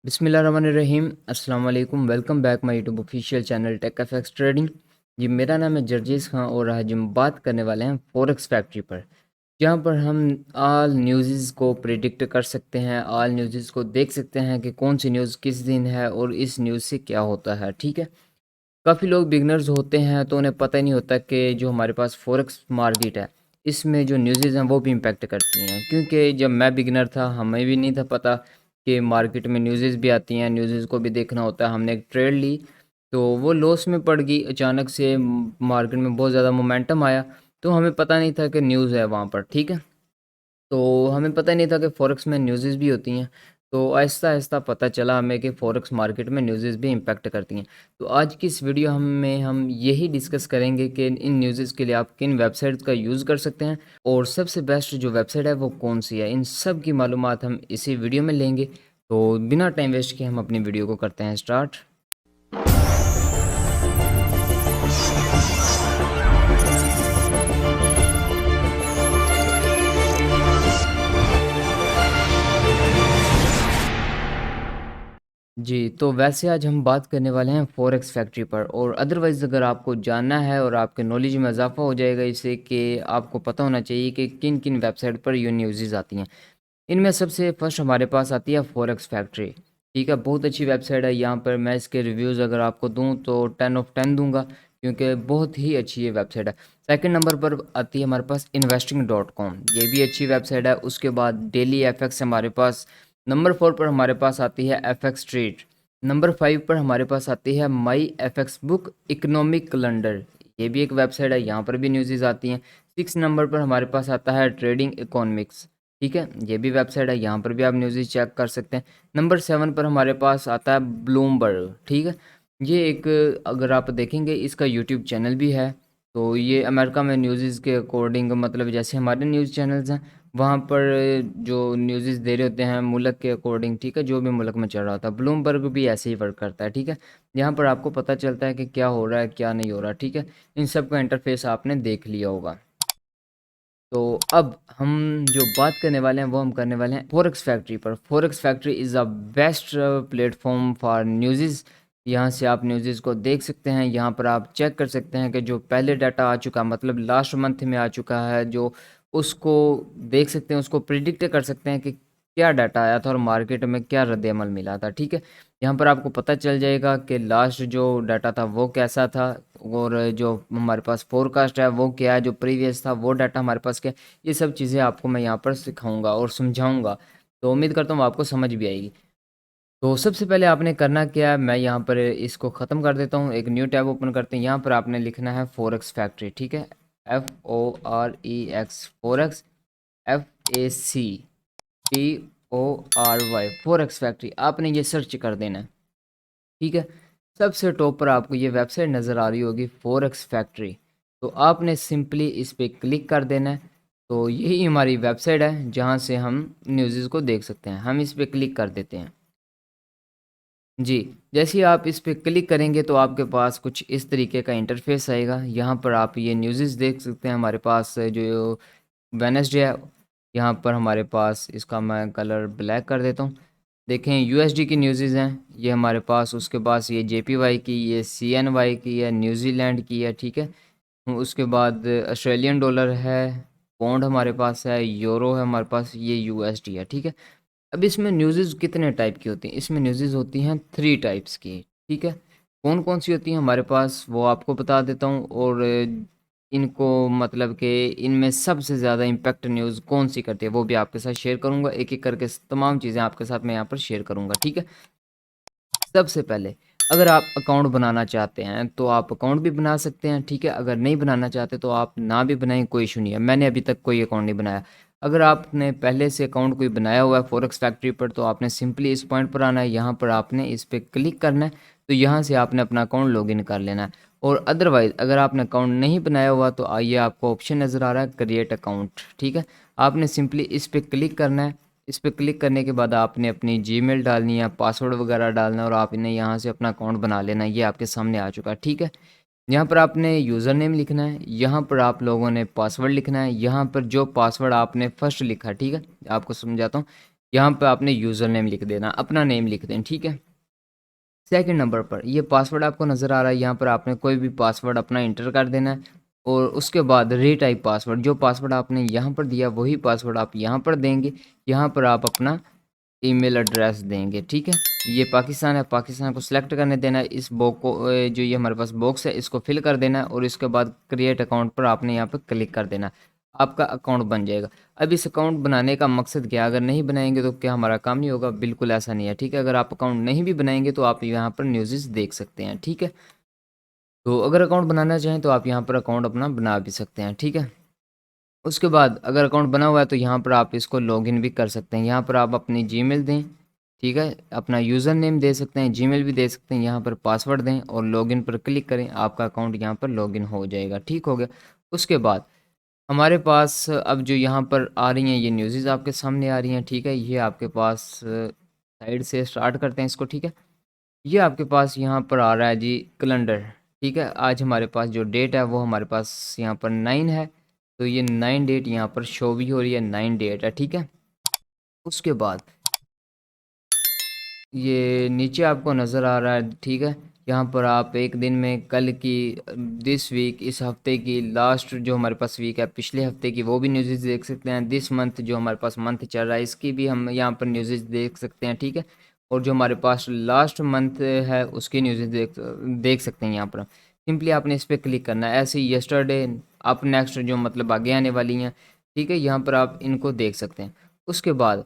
बिस्मिल्लाहिर्रहमानिर्रहीम अस्सलाम वालेकुम। Welcome back my YouTube official channel tech FX trading. जी, मेरा नाम है जर्जीस खां और आज हम बात करने वाले हैं फॉरेक्स फैक्ट्री पर, जहाँ पर हम ऑल न्यूज़ को प्रिडिक्ट कर सकते हैं, ऑल न्यूज़ को देख सकते हैं कि कौन सी न्यूज़ किस दिन है और इस न्यूज़ से क्या होता है। ठीक है, काफ़ी लोग बिगनर्स होते हैं तो उन्हें पता ही नहीं होता कि जो हमारे पास फॉरेक्स मार्केट है, इसमें जो न्यूज़ेज़ हैं वो भी इम्पैक्ट करती हैं। क्योंकि जब मैं बिगनर था हमें भी नहीं था पता कि मार्केट में न्यूज़ेज़ भी आती हैं, न्यूज़ेज़ को भी देखना होता है। हमने एक ट्रेड ली तो वो लॉस में पड़ गई अचानक से। मार्केट में बहुत ज़्यादा मोमेंटम आया तो हमें पता नहीं था कि न्यूज़ है वहाँ पर। ठीक है, तो हमें पता ही नहीं था कि फ़ॉरेक्स में न्यूज़ेज़ भी होती हैं। तो आहिस्ता-आहिस्ता पता चला हमें कि फ़ॉरेक्स मार्केट में न्यूज़ेज़ भी इम्पैक्ट करती हैं। तो आज की इस वीडियो में हम यही डिस्कस करेंगे कि इन न्यूज़ेज़ के लिए आप किन वेबसाइट्स का यूज़ कर सकते हैं और सबसे बेस्ट जो वेबसाइट है वो कौन-सी है। इन सब की मालूमात हम इसी वीडियो में लेंगे। तो बिना टाइम वेस्ट किए हम अपनी वीडियो को करते हैं स्टार्ट। जी, तो वैसे आज हम बात करने वाले हैं फ़ॉरेक्स फैक्ट्री पर, और अदरवाइज़ अगर आपको जानना है और आपके नॉलेज में इज़ाफ़ा हो जाएगा इससे कि आपको पता होना चाहिए कि किन-किन वेबसाइट पर ये न्यूज़ेज़ आती हैं। इनमें सबसे फर्स्ट हमारे पास आती है फ़ॉरेक्स फैक्ट्री। ठीक है, बहुत अच्छी वेबसाइट है। यहाँ पर मैं इसके रिव्यूज़ अगर आपको दूँ तो 10 ऑफ 10 दूँगा, क्योंकि बहुत ही अच्छी ये वेबसाइट है। सेकंड नंबर पर आती है हमारे पास इन्वेस्टिंग.com, ये भी अच्छी वेबसाइट है। उसके बाद डेली एफएक्स हमारे पास। नंबर 4 पर हमारे पास आती है एफएक्स ट्रेड। नंबर 5 पर हमारे पास आती है माई एफएक्स बुक इकोनॉमिक कैलेंडर, ये भी एक वेबसाइट है, यहाँ पर भी न्यूज़ेज़ आती हैं। 6 नंबर पर हमारे पास आता है ट्रेडिंग इकोनॉमिक्स। ठीक है, ये भी वेबसाइट है, यहाँ पर भी आप न्यूज़ चेक कर सकते हैं। नंबर 7 पर हमारे पास आता है ब्लूमबर्ग। ठीक है, ये एक, अगर आप देखेंगे इसका यूट्यूब चैनल भी है। तो ये अमेरिका में न्यूज़ के अकॉर्डिंग, मतलब जैसे हमारे न्यूज़ चैनल्स हैं वहाँ पर जो न्यूज़ दे रहे होते हैं मुल्क के अकॉर्डिंग। ठीक है, जो भी मुल्क में चल रहा होता है, ब्लूमबर्ग भी ऐसे ही वर्क करता है। ठीक है, यहाँ पर आपको पता चलता है कि क्या हो रहा है क्या नहीं हो रहा। ठीक है, इन सब का इंटरफेस आपने देख लिया होगा। तो अब हम जो बात करने वाले हैं वो हम करने वाले हैं फॉरेक्स फैक्ट्री पर। Forex factory is a best platform for news. यहाँ से आप न्यूज़ को देख सकते हैं। यहाँ पर आप चेक कर सकते हैं कि जो पहले डाटा आ चुका, मतलब लास्ट मंथ में आ चुका है, जो उसको देख सकते हैं, उसको प्रिडिक्ट कर सकते हैं कि क्या डाटा आया था और मार्केट में क्या रद्द-ए-अमल मिला था। ठीक है, यहाँ पर आपको पता चल जाएगा कि लास्ट जो डाटा था वो कैसा था और जो हमारे पास फोरकास्ट है वो क्या है, जो प्रीवियस था वो डाटा हमारे पास क्या है। ये सब चीज़ें आपको मैं यहाँ पर सिखाऊंगा और समझाऊंगा, तो उम्मीद करता हूँ आपको समझ भी आएगी। तो सबसे पहले आपने करना क्या है, मैं यहाँ पर इसको ख़त्म कर देता हूँ, एक न्यू टैब ओपन करते हैं। यहाँ पर आपने लिखना है फॉरेक्स फैक्ट्री। ठीक है, FOREX forex, FACTORY forex factory, आपने ये सर्च कर देना है। ठीक है, सबसे टॉप पर आपको ये वेबसाइट नज़र आ रही होगी फॉरेक्स फैक्ट्री, तो आपने सिंपली इस पर क्लिक कर देना है। तो यही हमारी वेबसाइट है जहाँ से हम न्यूज़ को देख सकते हैं। हम इस पर क्लिक कर देते हैं। जी, जैसे ही आप इस पे क्लिक करेंगे तो आपके पास कुछ इस तरीके का इंटरफेस आएगा। यहाँ पर आप ये न्यूज़ देख सकते हैं। हमारे पास जो वेडनेसडे है, यहाँ पर हमारे पास, इसका मैं कलर ब्लैक कर देता हूँ। देखें, यूएसडी की न्यूज़ हैं ये हमारे पास। उसके पास ये जेपीवाई की, ये सीएनवाई की है, न्यूजीलैंड की है। ठीक है, उसके बाद ऑस्ट्रेलियन डॉलर है, पौंड हमारे पास है, यूरो है हमारे पास, ये यूएसडी है। ठीक है, अब इसमें न्यूज़ कितने टाइप की होती हैं? इसमें न्यूज़ होती हैं 3 टाइप्स की। ठीक है, कौन-कौन सी होती हैं हमारे पास वो आपको बता देता हूँ, और इनको, मतलब कि इनमें सबसे ज़्यादा इम्पैक्ट न्यूज़ कौन-सी करती है वो भी आपके साथ शेयर करूँगा। एक-एक करके तमाम चीज़ें आपके साथ मैं यहाँ पर शेयर करूँगा। ठीक है, सबसे पहले अगर आप अकाउंट बनाना चाहते हैं तो आप अकाउंट भी बना सकते हैं। ठीक है, अगर नहीं बनाना चाहते तो आप ना भी बनाएं, कोई इशू नहीं है। मैंने अभी तक कोई अकाउंट नहीं बनाया। अगर आपने पहले से अकाउंट कोई बनाया हुआ है फॉरेक्स फैक्ट्री पर तो आपने सिंपली इस पॉइंट पर आना है, यहाँ पर आपने इस पर क्लिक करना है। तो यहाँ से आपने अपना अकाउंट लॉगिन कर लेना है। और अदरवाइज़ अगर आपने अकाउंट नहीं बनाया हुआ तो आइए, आपको ऑप्शन नज़र आ रहा है क्रिएट अकाउंट। ठीक है, आपने सिंपली इस पर क्लिक करना है। इस पे क्लिक करने के बाद आपने अपनी जीमेल डालनी है, पासवर्ड वगैरह डालना है और आपने यहाँ से अपना अकाउंट बना लेना है। ये आपके सामने आ चुका है। ठीक है, यहाँ पर आपने यूज़र नेम लिखना है, यहाँ पर आप लोगों ने पासवर्ड लिखना है। यहाँ पर जो पासवर्ड आपने फर्स्ट लिखा, ठीक है, आपको समझाता हूँ। यहाँ पे आपने यूज़र नेम लिख देना, अपना नेम लिख दें, ठीक है। सेकंड नंबर पर ये पासवर्ड आपको नज़र आ रहा है, यहाँ पर आपने कोई भी पासवर्ड अपना इंटर कर देना है और उसके बाद रीटाइप पासवर्ड, जो पासवर्ड आपने यहाँ पर दिया वही पासवर्ड आप यहाँ पर देंगे। यहाँ पर आप अपना ईमेल एड्रेस देंगे, ठीक है। ये पाकिस्तान है, पाकिस्तान को सिलेक्ट करने देना है। इस बॉक्स को जो ये हमारे पास बॉक्स है इसको फिल कर देना है और इसके बाद क्रिएट अकाउंट पर आपने यहाँ पर क्लिक कर देना है, आपका अकाउंट बन जाएगा। अब इस अकाउंट बनाने का मकसद क्या है, अगर नहीं बनाएंगे तो क्या हमारा काम नहीं होगा? बिल्कुल ऐसा नहीं है, ठीक है। अगर आप अकाउंट नहीं भी बनाएंगे तो आप यहाँ पर न्यूज़ देख सकते हैं, ठीक है। तो अगर अकाउंट बनाना चाहें तो आप यहाँ पर अकाउंट अपना बना भी सकते हैं, ठीक है। उसके बाद अगर अकाउंट बना हुआ है तो यहाँ पर आप इसको लॉगिन भी कर सकते हैं। यहाँ पर आप अपनी जीमेल दें, ठीक है, अपना यूज़र नेम दे सकते हैं, जीमेल भी दे सकते हैं, यहाँ पर पासवर्ड दें और लॉगिन पर क्लिक करें, आपका अकाउंट यहाँ पर लॉगिन हो जाएगा, ठीक हो गया। उसके बाद हमारे पास अब जो यहाँ पर आ रही हैं ये न्यूज़ आपके सामने आ रही हैं, ठीक है। ये आपके पास साइड से स्टार्ट करते हैं इसको, ठीक है। ये आपके पास यहाँ पर आ रहा है जी कैलेंडर, ठीक है। आज हमारे पास जो डेट है वो हमारे पास यहाँ पर 9 है, तो ये 9 डेट यहाँ पर शो भी हो रही है, 9 डेट है, ठीक है। उसके बाद ये नीचे आपको नज़र आ रहा है, ठीक है। यहाँ पर आप एक दिन में कल की, दिस वीक, इस हफ्ते की लास्ट जो हमारे पास वीक है पिछले हफ्ते की वो भी न्यूज़ देख सकते हैं। दिस मंथ जो हमारे पास मंथ चल रहा है इसकी भी हम यहाँ पर न्यूज़ देख सकते हैं, ठीक है। और जो हमारे पास लास्ट मंथ है उसकी न्यूज़ देख सकते हैं यहाँ पर। सिंपली आपने इस पर क्लिक करना है, ऐसे ही यस्टरडे, अप नेक्स्ट जो मतलब आगे आने वाली हैं, ठीक है, यहाँ पर आप इनको देख सकते हैं। उसके बाद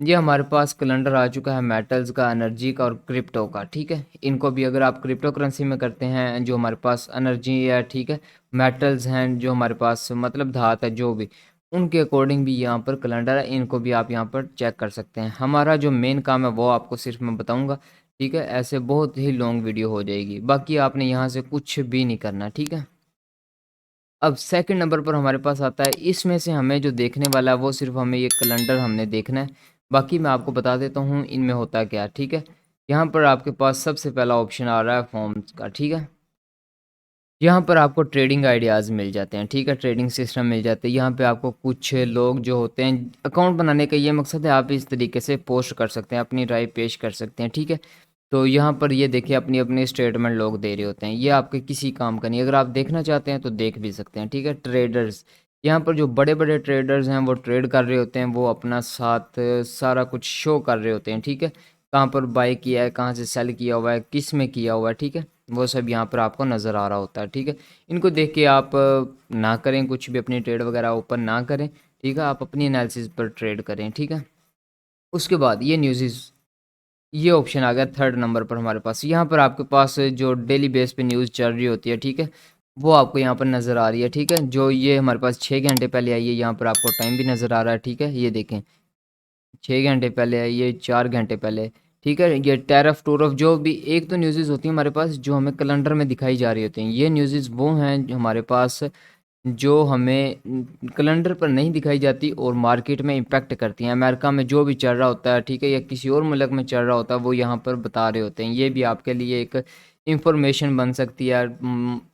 ये हमारे पास कैलेंडर आ चुका है मेटल्स का, एनर्जी का और क्रिप्टो का, ठीक है। इनको भी अगर आप क्रिप्टो करेंसी में करते हैं, जो हमारे पास एनर्जी है, ठीक है, मेटल्स हैं जो हमारे पास मतलब धात है जो भी, उनके अकॉर्डिंग भी यहाँ पर कैलेंडर है, इनको भी आप यहाँ पर चेक कर सकते हैं। हमारा जो मेन काम है वो आपको सिर्फ मैं बताऊँगा, ठीक है। ऐसे बहुत ही लॉन्ग वीडियो हो जाएगी, बाकी आपने यहाँ से कुछ भी नहीं करना, ठीक है। अब सेकंड नंबर पर हमारे पास आता है, इसमें से हमें जो देखने वाला है वो सिर्फ हमें ये कैलेंडर हमने देखना है। बाकी मैं आपको बता देता हूँ इनमें होता क्या है, ठीक है। यहाँ पर आपके पास सबसे पहला ऑप्शन आ रहा है फॉर्म्स का, ठीक है। यहाँ पर आपको ट्रेडिंग आइडियाज़ मिल जाते हैं, ठीक है, ट्रेडिंग सिस्टम मिल जाते हैं। यहाँ पे आपको कुछ लोग जो होते हैं, अकाउंट बनाने का ये मकसद है आप इस तरीके से पोस्ट कर सकते हैं, अपनी राय पेश कर सकते हैं, ठीक है। तो यहाँ पर ये देखिए अपनी अपनी स्टेटमेंट लोग दे रहे होते हैं, ये आपके किसी काम का नहीं। अगर आप देखना चाहते हैं तो देख भी सकते हैं, ठीक है। ट्रेडर्स, यहाँ पर जो बड़े बड़े ट्रेडर्स हैं वो ट्रेड कर रहे होते हैं, वो अपना साथ सारा कुछ शो कर रहे होते हैं, ठीक है। कहाँ पर बाय किया है, कहाँ से सेल किया हुआ है, किस में किया हुआ है, ठीक है, वो सब यहाँ पर आपको नज़र आ रहा होता है, ठीक है। इनको देख के आप ना करें, कुछ भी अपनी ट्रेड वगैरह ओपन ना करें, ठीक है। आप अपनी एनालिसिस पर ट्रेड करें, ठीक है। उसके बाद ये न्यूज़, ये ऑप्शन आ गया थर्ड नंबर पर हमारे पास। यहाँ पर आपके पास जो डेली बेस पे न्यूज़ चल रही होती है, ठीक है, वो आपको यहाँ पर नज़र आ रही है, ठीक है। जो ये हमारे पास 6 घंटे पहले आई है, यहाँ पर आपको टाइम भी नज़र आ रहा है, ठीक है। ये देखें 6 घंटे पहले है, ये 4 घंटे पहले, ठीक है। ये टैरफ टूरफ जो भी एक तो न्यूज़ होती है हमारे पास जो हमें कैलेंडर में दिखाई जा रही होती हैं, ये न्यूज़ वो हैं जो हमारे पास जो हमें कैलेंडर पर नहीं दिखाई जाती और मार्केट में इम्पैक्ट करती हैं। अमेरिका में जो भी चल रहा होता है, ठीक है, या किसी और मुल्क में चल रहा होता है, वो यहाँ पर बता रहे होते हैं। ये भी आपके लिए एक इंफॉर्मेशन बन सकती है।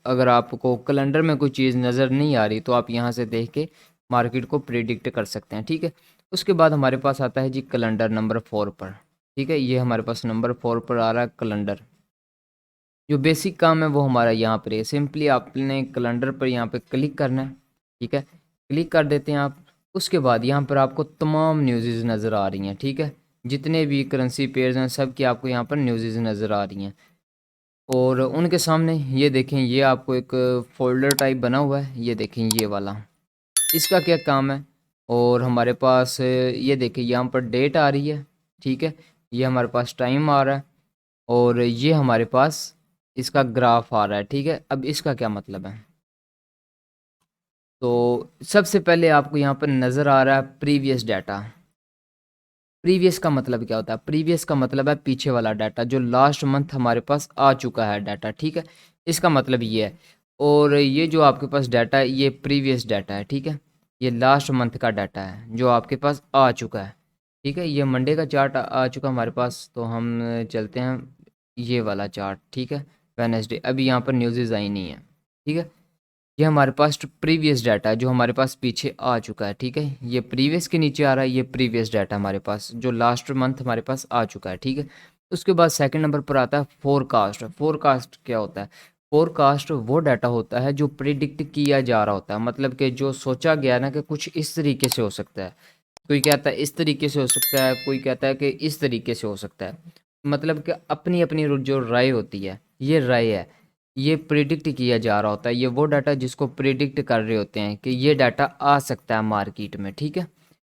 अगर आपको कैलेंडर में कोई चीज़ नज़र नहीं आ रही तो आप यहाँ से देख के मार्केट को प्रिडिक्ट कर सकते हैं, ठीक है। उसके बाद हमारे पास आता है जी कैलेंडर नंबर 4 पर, ठीक है। ये हमारे पास नंबर 4 पर आ रहा है कैलेंडर। जो बेसिक काम है वो हमारा यहाँ पर है, सिंपली आपने कैलेंडर पर यहाँ पे क्लिक करना है, ठीक है। क्लिक कर देते हैं आप। उसके बाद यहाँ पर आपको तमाम न्यूज़ नज़र आ रही हैं, ठीक है। जितने भी करेंसी पेयर्स हैं सब की आपको यहाँ पर न्यूज़ नज़र आ रही हैं और उनके सामने ये देखें, ये आपको एक फ़ोल्डर टाइप बना हुआ है, ये देखें ये वाला, इसका क्या काम है। और हमारे पास ये देखिए यहाँ पर डेट आ रही है, ठीक है, ये हमारे पास टाइम आ रहा है और ये हमारे पास इसका ग्राफ आ रहा है, ठीक है। अब इसका क्या मतलब है, तो सबसे पहले आपको यहाँ पर नज़र आ रहा है प्रीवियस डाटा। प्रीवियस का मतलब क्या होता है? प्रीवियस का मतलब है पीछे वाला डाटा, जो लास्ट मंथ हमारे पास आ चुका है डाटा, ठीक है, इसका मतलब ये है। और ये जो आपके पास डाटा है ये प्रीवियस डाटा है, ठीक है, ये लास्ट मंथ का डाटा है जो आपके पास आ चुका है, ठीक है। ये मंडे का चार्ट आ चुका हमारे पास, तो हम चलते हैं ये वाला चार्ट, ठीक है, वेडनेसडे। अभी यहाँ पर न्यूज़ आई नहीं है, ठीक है। ये हमारे पास प्रीवियस डाटा है जो हमारे पास पीछे आ चुका है, ठीक है। ये प्रीवियस के नीचे आ रहा है, ये प्रीवियस डाटा हमारे पास जो लास्ट मंथ हमारे पास आ चुका है, ठीक है। उसके बाद सेकंड नंबर पर आता है फोरकास्ट। फोरकास्ट क्या होता है? फोरकास्ट वो डाटा होता है जो प्रिडिक्ट किया जा रहा होता है, मतलब कि जो सोचा गया ना कि कुछ इस तरीके से हो सकता है। कोई कहता है इस तरीके से हो सकता है, कोई कहता है कि इस तरीके से हो सकता है। मतलब कि अपनी अपनी जो राय होती है, ये राय है, ये प्रिडिक्ट किया जा रहा होता है। ये वो डाटा जिसको प्रिडिक्ट कर रहे होते हैं कि ये डाटा आ सकता है मार्केट में, ठीक है।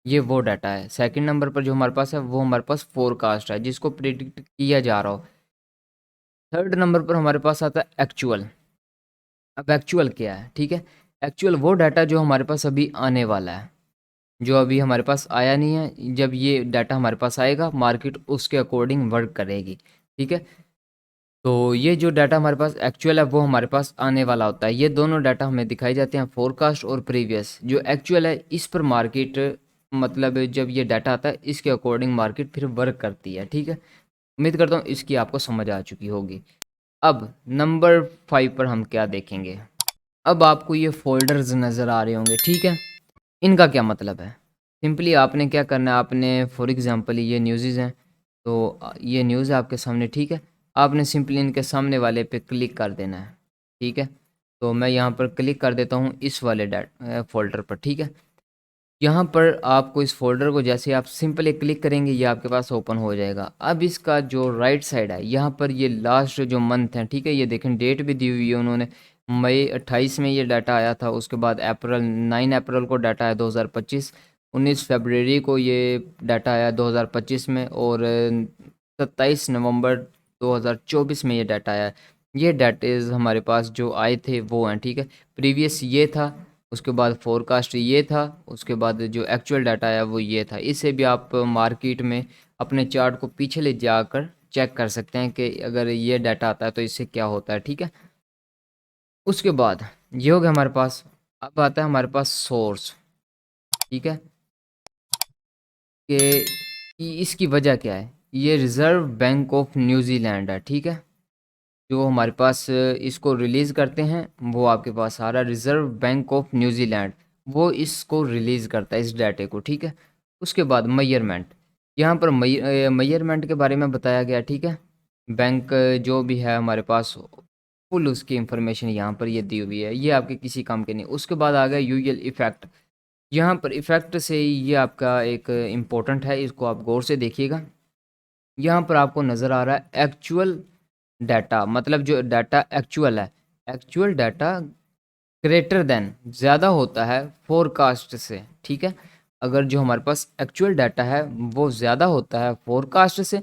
ये वो डाटा है। सेकंड नंबर पर जो हमारे पास है वो हमारे पास फोरकास्ट है जिसको प्रिडिक्ट किया जा रहा हो। थर्ड नंबर पर हमारे पास आता है एक्चुअल। अब एक्चुअल क्या है, ठीक है। एक्चुअल वो डाटा जो हमारे पास अभी आने वाला है, जो अभी हमारे पास आया नहीं है। जब ये डाटा हमारे पास आएगा, मार्केट उसके अकॉर्डिंग वर्क करेगी, ठीक है। तो ये जो डाटा हमारे पास एक्चुअल है वो हमारे पास आने वाला होता है। ये दोनों डाटा हमें दिखाई जाते हैं, फोरकास्ट और प्रीवियस। जो एक्चुअल है इस पर मार्केट, मतलब जब ये डाटा आता है इसके अकॉर्डिंग मार्केट फिर वर्क करती है, ठीक है। उम्मीद करता हूँ इसकी आपको समझ आ चुकी होगी। अब नंबर 5 पर हम क्या देखेंगे। अब आपको ये फ़ोल्डर्स नज़र आ रहे होंगे, ठीक है। इनका क्या मतलब है? सिंपली आपने क्या करना है, आपने फॉर एग्ज़ाम्पल ये न्यूज़ेज़ हैं, तो ये न्यूज़ है आपके सामने, ठीक है। आपने सिंपली इनके सामने वाले पे क्लिक कर देना है, ठीक है। तो मैं यहाँ पर क्लिक कर देता हूँ इस वाले फ़ोल्डर पर, ठीक है। यहाँ पर आपको इस फ़ोल्डर को जैसे आप सिंपली क्लिक करेंगे ये आपके पास ओपन हो जाएगा। अब इसका जो राइट साइड है यहाँ पर ये लास्ट जो मंथ है, ठीक है, ये देखें डेट भी दी हुई है उन्होंने। मई 28 में ये डाटा आया था, उसके बाद अप्रैल 9 अप्रैल को डाटा आया 2025, 19 फरवरी को ये डाटा आया 2025 में, और 27 नवंबर 2024 में ये डाटा आया। ये डाटेज हमारे पास जो आए थे वो हैं, ठीक है। प्रीवियस ये था, उसके बाद फोरकास्ट ये था, उसके बाद जो एक्चुअल डाटा आया वो ये था। इससे भी आप मार्केट में अपने चार्ट को पीछे ले जाकर चेक कर सकते हैं कि अगर ये डाटा आता है तो इससे क्या होता है, ठीक है। उसके बाद ये हो गया हमारे पास। अब आता है हमारे पास सोर्स, ठीक है, कि इसकी वजह क्या है। ये रिज़र्व बैंक ऑफ न्यूजीलैंड है, ठीक है। जो हमारे पास इसको रिलीज़ करते हैं वो आपके पास आ रहा है, रिज़र्व बैंक ऑफ न्यूजीलैंड। वो इसको रिलीज़ करता है इस डाटे को, ठीक है। उसके बाद मेजरमेंट, यहाँ पर मेजरमेंट के बारे में बताया गया, ठीक है। बैंक जो भी है हमारे पास फुल उसकी इंफॉर्मेशन यहाँ पर ये दी हुई है, ये आपके किसी काम के नहीं। उसके बाद आ गया यूएल इफ़ेक्ट। यहाँ पर इफ़ेक्ट से ये आपका एक इम्पोर्टेंट है, इसको आप गौर से देखिएगा। यहाँ पर आपको नज़र आ रहा है एक्चुअल डाटा, मतलब जो डाटा एक्चुअल है, एक्चुअल डाटा ग्रेटर देन, ज़्यादा होता है फोरकास्ट से, ठीक है। अगर जो हमारे पास एक्चुअल डाटा है वो ज़्यादा होता है फोरकास्ट से,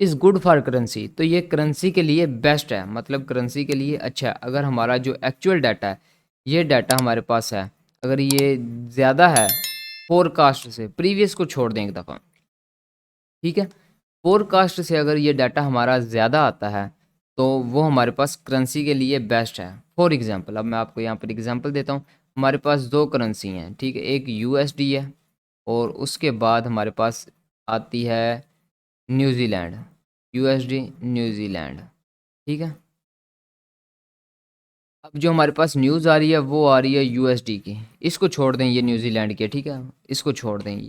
इज़ गुड फॉर करेंसी, तो ये करेंसी के लिए बेस्ट है, मतलब करेंसी के लिए अच्छा है। अगर हमारा जो एक्चुअल डाटा है, ये डाटा हमारे पास है, अगर ये ज़्यादा है फोरकास्ट से, प्रीवियस को छोड़ दें एक दफ़ा, ठीक है। फोरकास्ट से अगर ये डाटा हमारा ज़्यादा आता है तो वो हमारे पास करेंसी के लिए बेस्ट है। फॉर एग्जांपल, अब मैं आपको यहाँ पर एग्जांपल देता हूँ। हमारे पास दो करेंसी हैं, ठीक है, एक यूएसडी है और उसके बाद हमारे पास आती है न्यूजीलैंड, यूएसडी न्यूजीलैंड, ठीक है। अब जो हमारे पास न्यूज़ आ रही है वो आ रही है यूएसडी की, इसको छोड़ दें, ये न्यूजीलैंड की है, ठीक है, इसको छोड़ दें।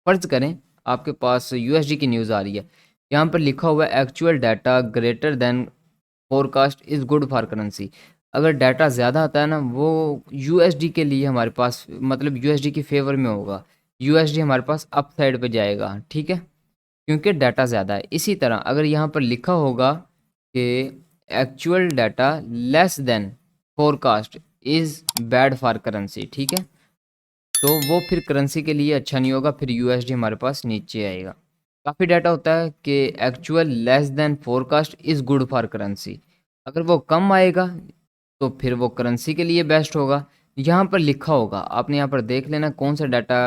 फ़र्ज़ करें आपके पास यूएसडी की न्यूज़ आ रही है, यहाँ पर लिखा हुआ है actual data greater than forecast is good for currency. अगर डाटा ज़्यादा आता है ना वो यूएसडी के लिए हमारे पास, मतलब यूएसडी की फेवर में होगा, यूएसडी हमारे पास अप साइड पे जाएगा, ठीक है, क्योंकि डाटा ज़्यादा है। इसी तरह अगर यहाँ पर लिखा होगा कि actual data less than forecast is bad for currency, ठीक है, तो वो फिर करेंसी के लिए अच्छा नहीं होगा, फिर यूएसडी हमारे पास नीचे आएगा। काफ़ी डाटा होता है कि actual less than forecast is good for currency, अगर वो कम आएगा तो फिर वो करेंसी के लिए बेस्ट होगा। यहाँ पर लिखा होगा, आपने यहाँ पर देख लेना कौन सा डाटा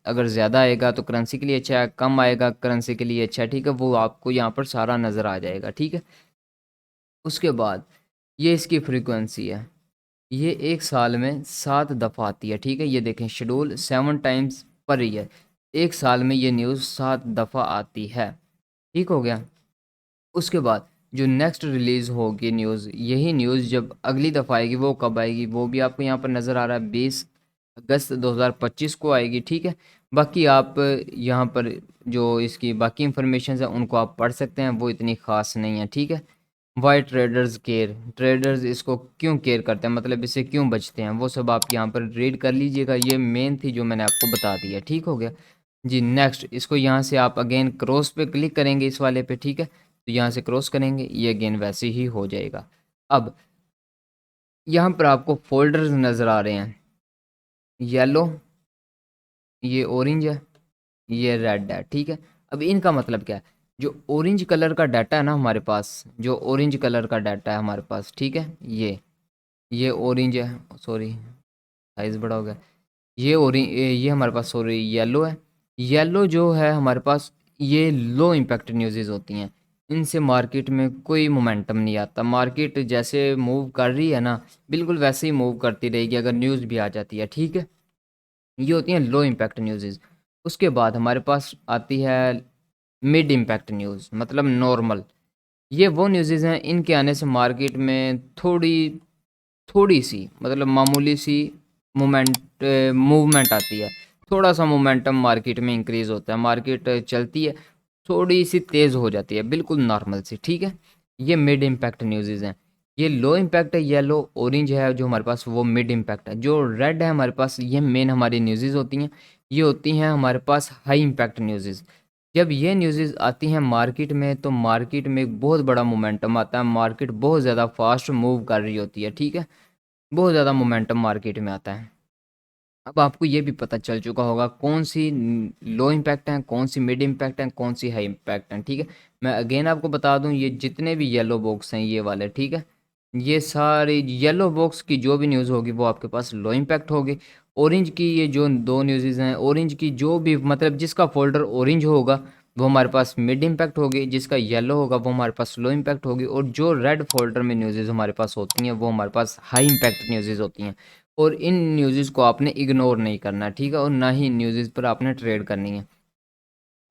अगर ज़्यादा आएगा तो करेंसी के लिए अच्छा है, कम आएगा करेंसी के लिए अच्छा है, ठीक है, वो आपको यहाँ पर सारा नज़र आ जाएगा, ठीक है। उसके बाद ये इसकी फ्रीक्वेंसी है, ये एक साल में 7 दफ़ा आती है, ठीक है। ये देखें शेड्यूल 7 टाइम्स पर ईयर, एक साल में ये न्यूज़ 7 दफ़ा आती है, ठीक हो गया। उसके बाद जो नेक्स्ट रिलीज़ होगी न्यूज़, यही न्यूज़ जब अगली दफ़ा आएगी वो कब आएगी वो भी आपको यहाँ पर नज़र आ रहा है, 20 अगस्त 2025 को आएगी, ठीक है। बाकी आप यहाँ पर जो इसकी बाकी इंफॉर्मेशन है उनको आप पढ़ सकते हैं, वो इतनी ख़ास नहीं है, ठीक है। वाई ट्रेडर्स केयर, ट्रेडर्स इसको क्यों केयर करते हैं, मतलब इससे क्यों बचते हैं, वो सब आप यहाँ पर रीड कर लीजिएगा। ये मेन थी जो मैंने आपको बता दिया, ठीक हो गया जी। नेक्स्ट इसको यहाँ से आप अगेन क्रॉस पे क्लिक करेंगे इस वाले पे, ठीक है। तो यहाँ से क्रॉस करेंगे, ये अगेन वैसे ही हो जाएगा। अब यहाँ पर आपको फोल्डर्स नज़र आ रहे हैं, येलो, ये ऑरेंज है, ये रेड है, ठीक है। अब इनका मतलब क्या है, जो ऑरेंज कलर का डाटा है ना हमारे पास, जो ऑरेंज कलर का डाटा है हमारे पास, ठीक है, ये ऑरेंज है, सॉरी साइज़ बड़ा हो गया, ये ऑरेंज, ये हमारे पास सॉरी येलो है। येलो जो है हमारे पास, ये लो इम्पैक्ट न्यूज़ेज़ होती हैं, इनसे मार्केट में कोई मोमेंटम नहीं आता। मार्केट जैसे मूव कर रही है ना, बिल्कुल वैसे ही मूव करती रहेगी अगर न्यूज़ भी आ जाती है, ठीक है। ये होती हैं लो इम्पैक्ट न्यूज़ेज़। उसके बाद हमारे पास आती है मिड इम्पैक्ट न्यूज़, मतलब नॉर्मल। ये वो न्यूज़ेज़ हैं, इनके आने से मार्केट में थोड़ी-सी मतलब मामूली सी मूवमेंट आती है। थोड़ा-सा मोमेंटम मार्केट में इंक्रीज़ होता है, मार्केट चलती है, थोड़ी-सी तेज़ हो जाती है, बिल्कुल नॉर्मल सी, ठीक है। ये मिड इम्पैक्ट न्यूज़ेज़ हैं। ये लो इम्पैक्ट है, येलो, ऑरेंज है जो हमारे पास, वो मिड इम्पैक्ट है। जो रेड है हमारे पास, ये मेन हमारी न्यूज़ेज़ होती हैं। ये होती हैं हमारे पास हाई इम्पैक्ट न्यूज़ेज़। जब ये न्यूज़ेज़ आती हैं मार्केट में, तो मार्केट में एक बहुत बड़ा मोमेंटम आता है, मार्केट बहुत ज़्यादा फास्ट मूव कर रही होती है, ठीक है। बहुत ज़्यादा मोमेंटम मार्केट में आता है। अब आपको ये भी पता चल चुका होगा कौन सी लो इम्पैक्ट हैं, कौन सी मिड इम्पैक्ट हैं, कौन सी हाई इम्पैक्ट हैं, ठीक है। मैं अगेन आपको बता दूं, ये जितने भी येलो बॉक्स हैं ये वाले, ठीक है, ये सारे येलो बॉक्स की जो भी न्यूज़ होगी वो आपके पास लो इम्पैक्ट होगी। ऑरेंज की ये जो दो न्यूज़ हैं, ऑरेंज की जो भी मतलब जिसका फोल्डर ऑरेंज होगा वो हमारे पास मिड इम्पैक्ट होगी, जिसका येलो होगा वो हमारे पास लो इम्पैक्ट होगी, और जो रेड फोल्डर में न्यूज़ हमारे पास होती हैं वो हमारे पास हाई इम्पैक्ट न्यूज़ होती हैं। और इन न्यूज़ को आपने इग्नोर नहीं करना है, ठीक है, और ना ही न्यूज़ पर आपने ट्रेड करनी है,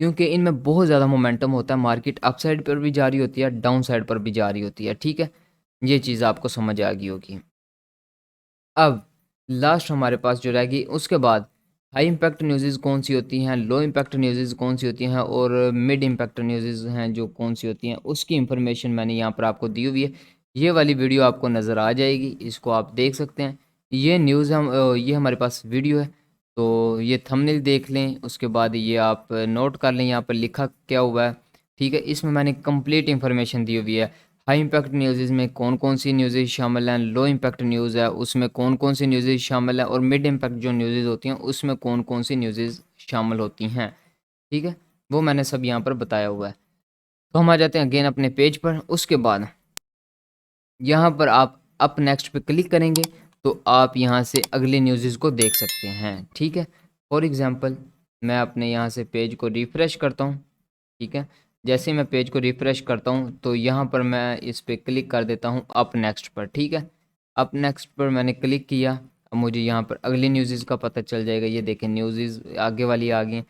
क्योंकि इनमें बहुत ज़्यादा मोमेंटम होता है, मार्केट अप साइड पर भी जा रही होती है, डाउन साइड पर भी जा रही होती है, ठीक है। ये चीज़ आपको समझ आ गई होगी। अब लास्ट हमारे पास जो रहेगी, उसके बाद हाई इम्पैक्ट न्यूज़ कौन सी होती हैं, लो इम्पैक्ट न्यूज़ कौन सी होती हैं, और मिड इम्पैक्ट न्यूज़ हैं जो कौन सी होती हैं, उसकी इन्फॉर्मेशन मैंने यहाँ पर आपको दी हुई है। ये वाली वीडियो आपको नज़र आ जाएगी, इसको आप देख सकते हैं। ये न्यूज़ ये हमारे पास वीडियो है, तो ये थंबनेल देख लें, उसके बाद ये आप नोट कर लें यहाँ पर लिखा क्या हुआ है, ठीक है। इसमें मैंने कंप्लीट इन्फॉर्मेशन दी हुई है। हाई इम्पैक्ट न्यूज़ में कौन-कौन सी न्यूज़ेज़ शामिल हैं, लो इम्पैक्ट न्यूज़ है उसमें कौन-कौन सी न्यूज़ेज़ शामिल है, और मिड इम्पैक्ट जो न्यूज़ेज़ होती हैं उसमें कौन-कौन सी न्यूज़ेज़ शामिल होती हैं, ठीक है। वो मैंने सब यहाँ पर बताया हुआ है। तो हम आ जाते हैं अगेन अपने पेज पर। उसके बाद यहाँ पर आप अप नेक्स्ट पे क्लिक करेंगे तो आप यहाँ से अगले न्यूज़ेज़ को देख सकते हैं, ठीक है। फॉर एग्ज़ाम्पल मैं अपने यहाँ से पेज को रिफ़्रेश करता हूँ, ठीक है। जैसे ही मैं पेज को रिफ़्रेश करता हूँ तो यहाँ पर मैं इस पे क्लिक कर देता हूँ अप नेक्स्ट पर, ठीक है। अप नेक्स्ट पर मैंने क्लिक किया, अब मुझे यहाँ पर अगली न्यूज़ेज़ का पता चल जाएगा। ये देखें न्यूज़ेज़ आगे वाली आ गई हैं।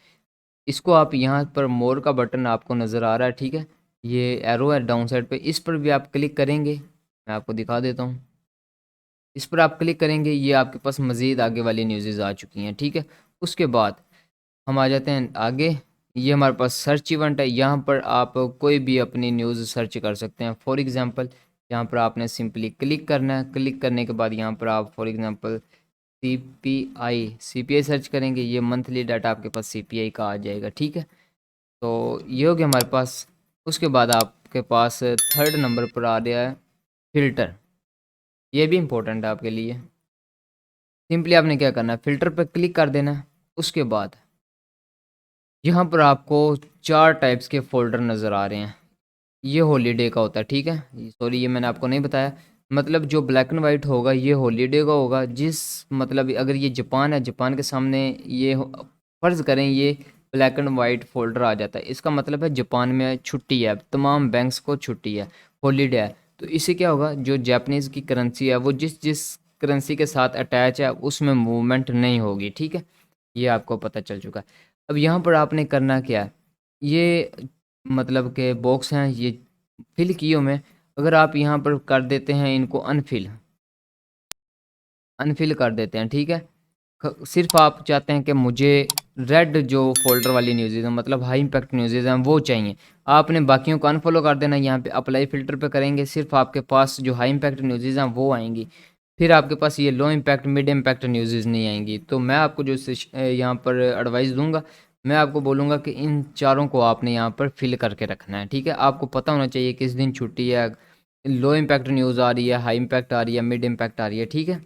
इसको आप यहाँ पर मोर का बटन आपको नज़र आ रहा है, ठीक है। ये एरो है डाउन साइड पे, इस पर भी आप क्लिक करेंगे, मैं आपको दिखा देता हूँ। इस पर आप क्लिक करेंगे, ये आपके पास मज़ीद आगे वाली न्यूज़ेज़ आ चुकी हैं, ठीक है। उसके बाद हम आ जाते हैं आगे। ये हमारे पास सर्च इवेंट है, यहाँ पर आप कोई भी अपनी न्यूज़ सर्च कर सकते हैं। फॉर एग्ज़ाम्पल यहाँ पर आपने सिंपली क्लिक करना है, क्लिक करने के बाद यहाँ पर आप फॉर एग्ज़ाम्पल सीपीआई सर्च करेंगे, ये मंथली डाटा आपके पास सीपीआई का आ जाएगा, ठीक है। तो ये हो गया हमारे पास। उसके बाद आपके पास थर्ड नंबर पर आ रहा है फ़िल्टर। ये भी इम्पोर्टेंट है आपके लिए। सिंपली आपने क्या करना है, फ़िल्टर पर क्लिक कर देना है। उसके बाद यहाँ पर आपको 4 टाइप्स के फ़ोल्डर नज़र आ रहे हैं। ये हॉलीडे का होता है, ठीक है। सॉरी ये मैंने आपको नहीं बताया। मतलब जो ब्लैक एंड वाइट होगा ये हॉलीडे का होगा। जिस मतलब अगर ये जापान है, जापान के सामने ये फ़र्ज़ करें ये ब्लैक एंड वाइट फ़ोल्डर आ जाता है, इसका मतलब है जापान में छुट्टी है, तमाम बैंक्स को छुट्टी है, हॉलीडे है। तो इससे क्या होगा, जो जापानीज़ की करेंसी है वो जिस जिस करेंसी के साथ अटैच है उसमें मूवमेंट नहीं होगी, ठीक है। ये आपको पता चल चुका है। अब यहाँ पर आपने करना क्या है, ये मतलब के बॉक्स हैं, ये फिल कियों में अगर आप यहाँ पर कर देते हैं इनको अनफिल, अनफिल कर देते हैं, ठीक है। सिर्फ आप चाहते हैं कि मुझे रेड जो फोल्डर वाली न्यूज़ेज़ हैं, मतलब हाई इम्पैक्ट न्यूज़ेज़ हैं, वो चाहिए। आपने बाकियों को अनफॉलो कर देना, यहाँ पे अप्लाई फ़िल्टर पे करेंगे, सिर्फ आपके पास जो हाई इम्पैक्ट न्यूज़ेज़ हैं वो आएंगी। फिर आपके पास ये लो इम्पैक्ट मिड इम्पैक्ट न्यूज़ेज़ नहीं आएंगी। तो मैं आपको जो यहाँ पर एडवाइस दूंगा, मैं आपको बोलूँगा कि इन चारों को आपने यहाँ पर फिल करके रखना है, ठीक है। आपको पता होना चाहिए किस दिन छुट्टी है, लो इम्पैक्ट न्यूज़ आ रही है, हाई इम्पैक्ट आ रही है, मिड इम्पैक्ट आ रही है, ठीक है।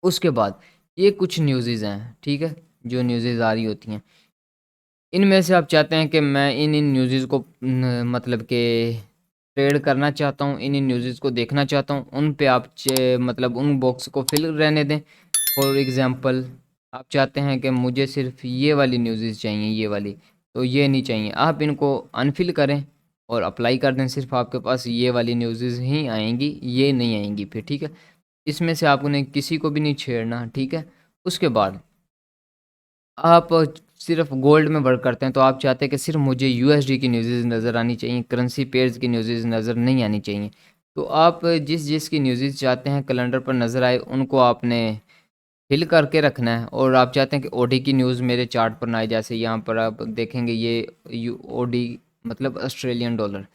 उसके बाद ये कुछ न्यूज़ेज़ हैं, ठीक है, जो न्यूज़ेज़ आ रही होती हैं। इनमें से आप चाहते हैं कि मैं इन न्यूज़ेज़ को मतलब कि ट्रेड करना चाहता हूँ, इन न्यूज़ेज़ को देखना चाहता हूँ, उन पे आप मतलब उन बॉक्स को फिल रहने दें। फॉर एग्ज़ाम्पल आप चाहते हैं कि मुझे सिर्फ़ ये वाली न्यूज़ेज़ चाहिए, ये वाली, तो ये नहीं चाहिए। आप इनको अनफिल करें और अप्लाई कर दें, सिर्फ़ आपके पास ये वाली न्यूज़ेज़ ही आएँगी, ये नहीं आएँगी फिर, ठीक है। इसमें से आपने किसी को भी नहीं छेड़ना, ठीक है। उसके बाद आप सिर्फ़ गोल्ड में वर्क करते हैं, तो आप चाहते हैं कि सिर्फ़ मुझे यूएसडी की न्यूज़ेज़ नज़र आनी चाहिए, करेंसी पेयर्स की न्यूज़ेज़ नज़र नहीं आनी चाहिए। तो आप जिस की न्यूज़ेज़ चाहते हैं कैलेंडर पर नज़र आए, उनको आपने फ़िल करके रखना है। और आप चाहते हैं कि ओडी की न्यूज़ मेरे चार्ट पर ना आए, जैसे यहाँ पर आप देखेंगे ये ओडी मतलब ऑस्ट्रेलियन डॉलर,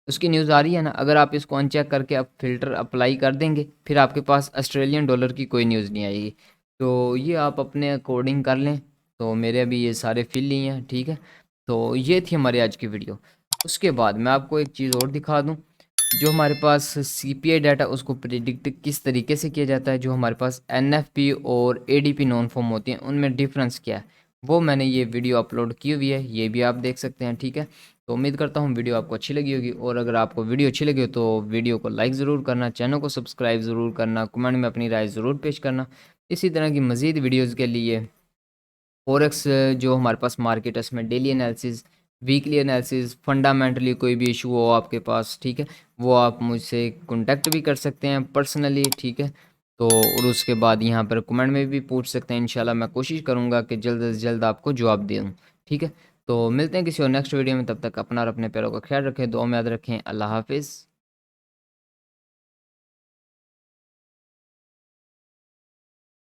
उसकी न्यूज़ आ रही है ना, अगर आप इसको अनचेक करके आप फ़िल्टर अप्लाई कर देंगे, फिर आपके पास ऑस्ट्रेलियन डॉलर की कोई न्यूज़ नहीं आएगी। तो ये आप अपने अकॉर्डिंग कर लें। तो मेरे अभी ये सारे फिल ही हैं, ठीक है। तो ये थी हमारी आज की वीडियो। उसके बाद मैं आपको एक चीज़ और दिखा दूँ, जो हमारे पास सीपीआई डाटा उसको प्रिडिक्ट किस तरीके से किया जाता है, जो हमारे पास एनएफपी और एडीपी नॉन फॉर्म होती हैं, उनमें डिफरेंस क्या है, वो मैंने ये वीडियो अपलोड की हुई है, ये भी आप देख सकते हैं, ठीक है। तो उम्मीद करता हूँ वीडियो आपको अच्छी लगी होगी, और अगर आपको वीडियो अच्छी लगी हो तो वीडियो को लाइक ज़रूर करना, चैनल को सब्सक्राइब ज़रूर करना, कमेंट में अपनी राय ज़रूर पेश करना। इसी तरह की मज़ीद वीडियोज़ के लिए फॉरेक्स जो हमारे पास मार्केट है, उसमें daily analysis, weekly analysis, fundamentally कोई भी इशू हो आपके पास, ठीक है, वो आप मुझसे कॉन्टैक्ट भी कर सकते हैं पर्सनली, ठीक है। तो और उसके बाद यहाँ पर कमेंट में भी पूछ सकते हैं, इंशाल्लाह मैं कोशिश करूँगा कि जल्द से जल्द आपको जवाब दे दूँ, ठीक है। तो मिलते हैं किसी और नेक्स्ट वीडियो में, तब तक अपना और अपने पैरों का ख्याल रखें, दुआ में याद रखें। अल्लाह हाफिज़।